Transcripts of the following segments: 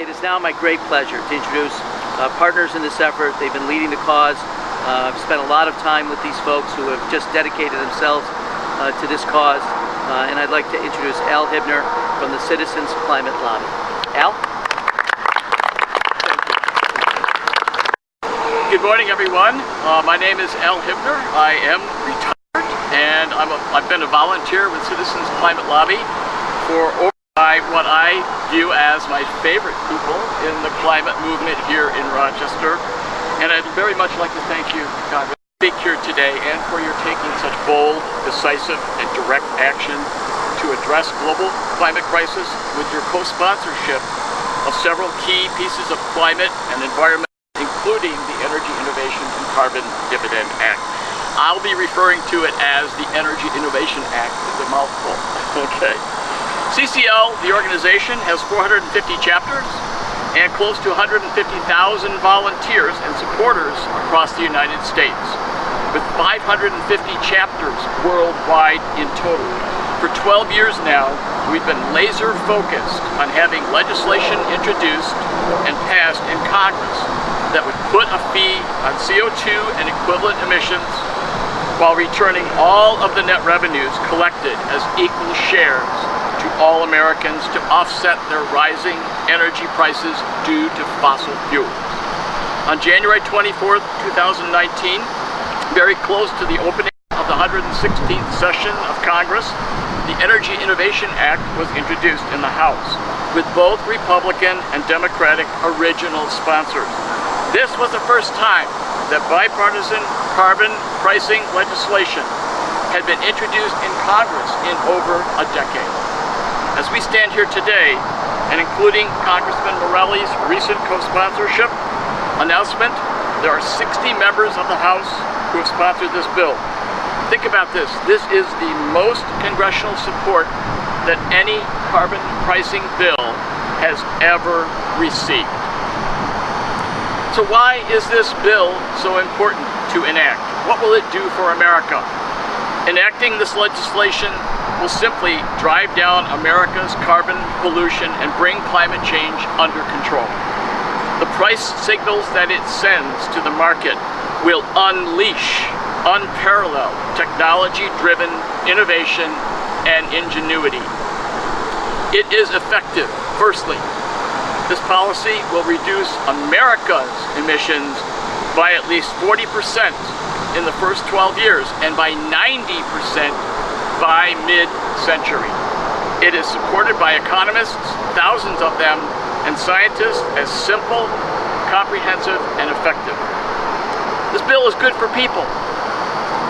It is now my great pleasure to introduce partners in this effort. They've been leading the cause. I've spent a lot of time with these folks who have just dedicated themselves to this cause. And I'd like to introduce Al Hibner from the Citizens Climate Lobby. Al? Good morning, everyone. My name is Al Hibner. I am retired, and I've been a volunteer with Citizens Climate Lobby for over what I view as my favorite people in the climate movement here in Rochester. And I'd very much like to thank you, Congress, for being here today and for your taking such bold, decisive, and direct action to address global climate crisis with your co-sponsorship of several key pieces of climate and environment, including the Energy Innovation and Carbon Dividend Act. I'll be referring to it as the Energy Innovation Act. It's a mouthful. Okay. CCL, the organization, has 450 chapters and close to 150,000 volunteers and supporters across the United States, with 550 chapters worldwide in total. For 12 years now, we've been laser focused on having legislation introduced and passed in Congress that would put a fee on CO2 and equivalent emissions while returning all of the net revenues collected as equal shares to all Americans to offset their rising energy prices due to fossil fuels. On January 24th, 2019, very close to the opening of the 116th session of Congress, the Energy Innovation Act was introduced in the House, with both Republican and Democratic original sponsors. This was the first time that bipartisan carbon pricing legislation had been introduced in Congress in over a decade. As we stand here today, and including Congressman Morelle's recent co-sponsorship announcement, there are 60 members of the House who have sponsored this bill. Think about this. This is the most congressional support that any carbon pricing bill has ever received. So why is this bill so important to enact? What will it do for America? Enacting this legislation will simply drive down America's carbon pollution and bring climate change under control. The price signals that it sends to the market will unleash unparalleled technology-driven innovation and ingenuity. It is effective. Firstly, this policy will reduce America's emissions by at least 40% in the first 12 years and by 90% by mid-century. It is supported by economists, thousands of them, and scientists as simple, comprehensive, and effective. This bill is good for people.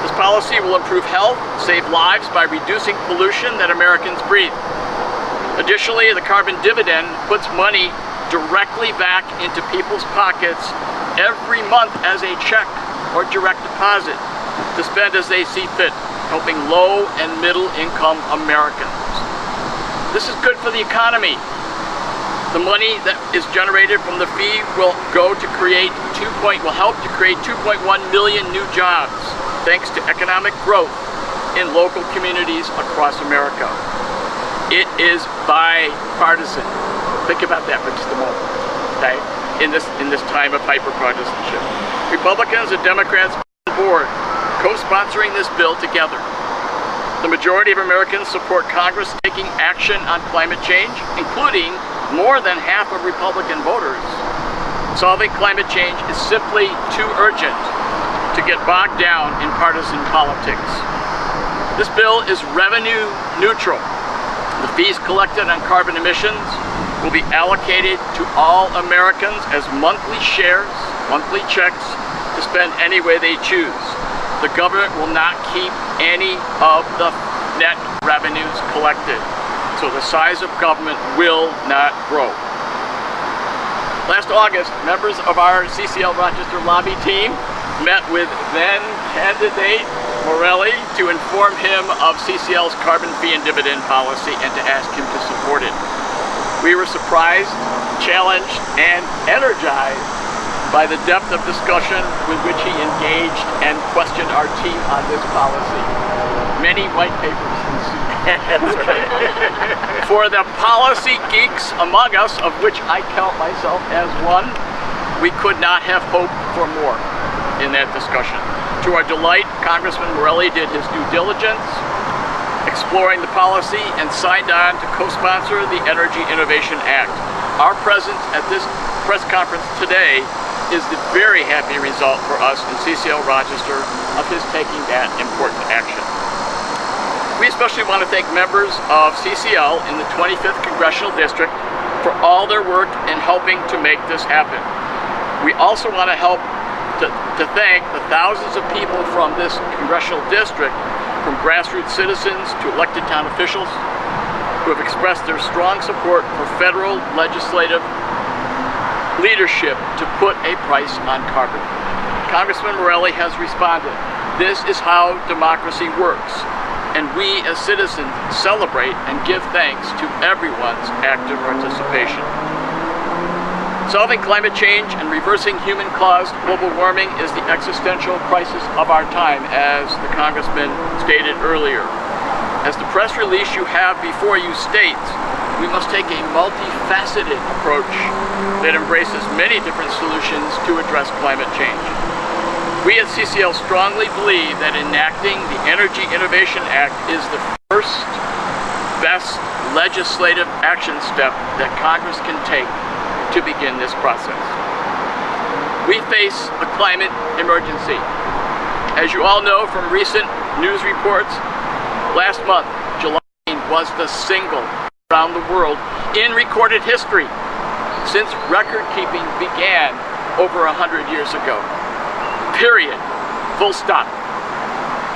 This policy will improve health, save lives by reducing pollution that Americans breathe. Additionally, the carbon dividend puts money directly back into people's pockets every month as a check or direct deposit to spend as they see fit, helping low and middle income Americans. This is good for the economy. The money that is generated from the fee will help to create 2.1 million new jobs, thanks to economic growth in local communities across America. It is bipartisan. Think about that for just a moment, okay? In this time of hyper-partisanship. Republicans and Democrats on board, co-sponsoring this bill together. The majority of Americans support Congress taking action on climate change, including more than half of Republican voters. Solving climate change is simply too urgent to get bogged down in partisan politics. This bill is revenue neutral. The fees collected on carbon emissions will be allocated to all Americans as monthly shares, monthly checks, to spend any way they choose. The government will not keep any of the net revenues collected, so the size of government will not grow. Last August, members of our CCL Rochester lobby team met with then candidate Morelle to inform him of CCL's carbon fee and dividend policy and to ask him to support it. We were surprised, challenged, and energized by the depth of discussion with which he engaged and questioned our team on this policy. Many white papers ensued. That's right. For the policy geeks among us, of which I count myself as one, we could not have hoped for more in that discussion. To our delight, Congressman Morelle did his due diligence, exploring the policy, and signed on to co-sponsor the Energy Innovation Act. Our presence at this press conference today is the very happy result for us in CCL Rochester of his taking that important action. We especially want to thank members of CCL in the 25th Congressional District for all their work in helping to make this happen. We also want to help to thank the thousands of people from this congressional district, from grassroots citizens to elected town officials, who have expressed their strong support for federal legislative leadership to put a price on carbon. Congressman Morelle has responded. This is how democracy works, and we as citizens celebrate and give thanks to everyone's active participation. Solving climate change and reversing human-caused global warming is the existential crisis of our time, as the Congressman stated earlier. As the press release you have before you states, we must take a multifaceted approach that embraces many different solutions to address climate change. We at CCL strongly believe that enacting the Energy Innovation Act is the first best legislative action step that Congress can take to begin this process. We face a climate emergency. As you all know from recent news reports, last month, July was the single around the world in recorded history since record keeping began over 100 years ago. Period. Full stop.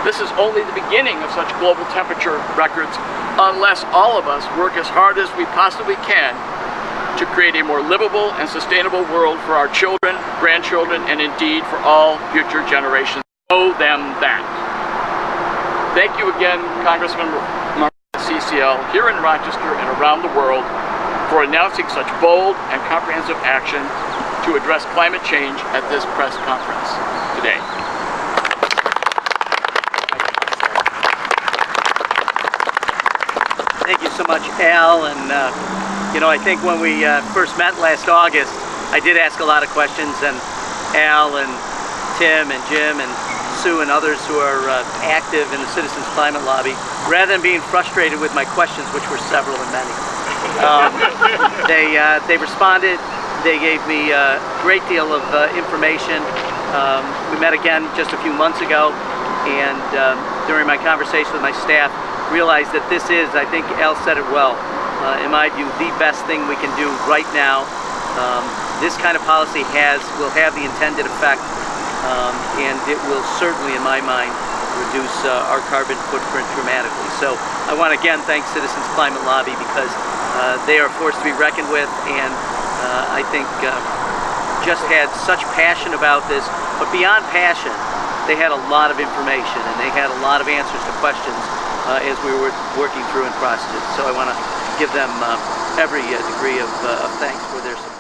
This is only the beginning of such global temperature records unless all of us work as hard as we possibly can to create a more livable and sustainable world for our children, grandchildren, and indeed for all future generations. Owe them that. Thank you again, Congressman Morelle at CCL, here in Rochester and around the world, for announcing such bold and comprehensive action to address climate change at this press conference today. Thank you so much, Al. And you know, I think when we first met last August, I did ask a lot of questions, and Al and Tim and Jim and Sue and others who are active in the Citizens Climate Lobby, rather than being frustrated with my questions, which were several and many, they responded. They gave me a great deal of information. We met again just a few months ago, and during my conversation with my staff, realized that this is, I think Al said it well, in my view, the best thing we can do right now. This kind of policy will have the intended effect, and it will certainly, in my mind, reduce our carbon footprint dramatically. So I want to again thank Citizens Climate Lobby, because they are a force to be reckoned with, and I think just had such passion about this. But beyond passion, they had a lot of information, and they had a lot of answers to questions as we were working through and processing. So I want to give them every degree of thanks for their support.